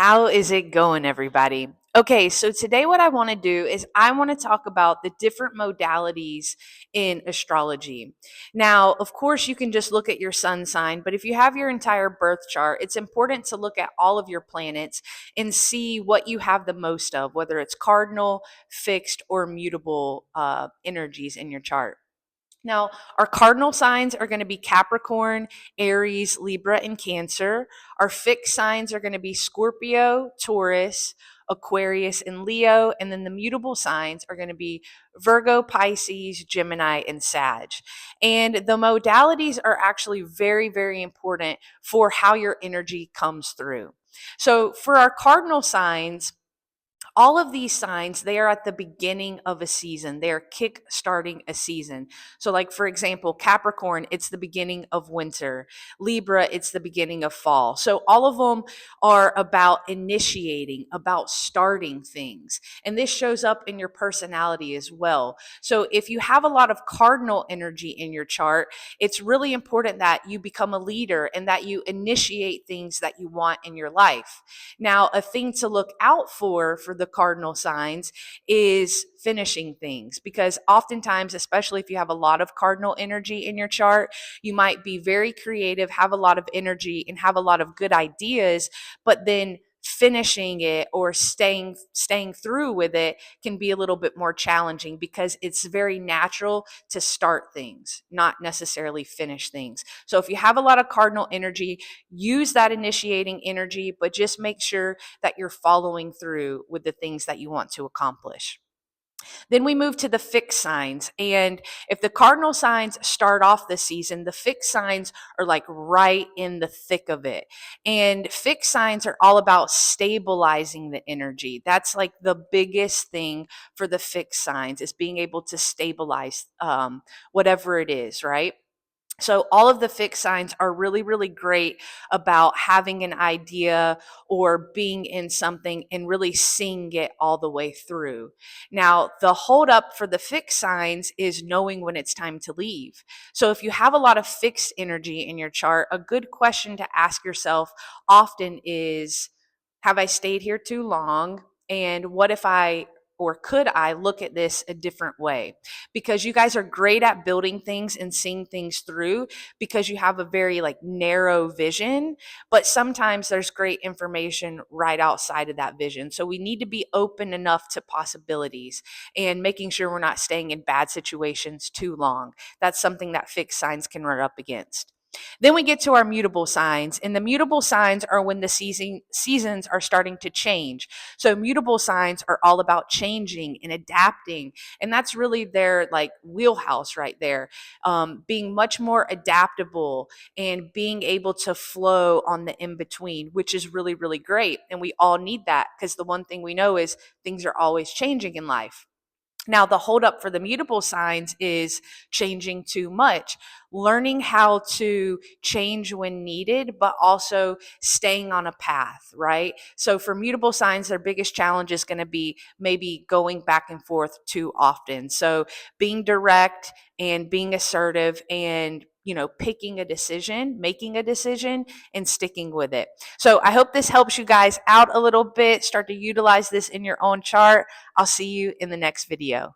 How is it going, everybody? Okay, so today what I want to do is I want to talk about the different modalities in astrology. Now, of course, you can just look at your sun sign, but if you have your entire birth chart, it's important to look at all of your planets and see what you have the most of, whether it's cardinal, fixed, or mutable energies in your chart. Now, our cardinal signs are going to be Capricorn, Aries, Libra, and Cancer. Our fixed signs are going to be Scorpio, Taurus, Aquarius, and Leo. And then the mutable signs are going to be Virgo, Pisces, Gemini, and Sag. And the modalities are actually very, very important for how your energy comes through. So for our cardinal signs, all of these signs, they are at the beginning of a season. They are kick starting a season. So like, for example, Capricorn, it's the beginning of winter. Libra, it's the beginning of fall. So all of them are about initiating, about starting things. And this shows up in your personality as well. So if you have a lot of cardinal energy in your chart, it's really important that you become a leader and that you initiate things that you want in your life. Now, a thing to look out for the cardinal signs is finishing things, because oftentimes, especially if you have a lot of cardinal energy in your chart, you might be very creative, have a lot of energy, and have a lot of good ideas, but then finishing it or staying through with it can be a little bit more challenging, because it's very natural to start things, not necessarily finish things. So if you have a lot of cardinal energy, use that initiating energy, but just make sure that you're following through with the things that you want to accomplish. Then we move to the fixed signs. And if the cardinal signs start off the season, the fixed signs are like right in the thick of it. And fixed signs are all about stabilizing the energy. That's like the biggest thing for the fixed signs, is being able to stabilize whatever it is, right? So all of the fixed signs are really, really great about having an idea or being in something and really seeing it all the way through. Now, the holdup for the fixed signs is knowing when it's time to leave. So if you have a lot of fixed energy in your chart, a good question to ask yourself often is, have I stayed here too long? And what if I or could I look at this a different way? Because you guys are great at building things and seeing things through, because you have a very like narrow vision, but sometimes there's great information right outside of that vision. So we need to be open enough to possibilities and making sure we're not staying in bad situations too long. That's something that fixed signs can run up against. Then we get to our mutable signs, and the mutable signs are when the seasons are starting to change. So mutable signs are all about changing and adapting, and that's really their like wheelhouse right there. Being much more adaptable and being able to flow on the in between, which is really, really great. And we all need that, because the one thing we know is things are always changing in life. Now, the holdup for the mutable signs is changing too much, learning how to change when needed, but also staying on a path, right? So for mutable signs, their biggest challenge is going to be maybe going back and forth too often. So being direct and being assertive and picking a decision, making a decision, and sticking with it. So I hope this helps you guys out a little bit. Start to utilize this in your own chart. I'll see you in the next video.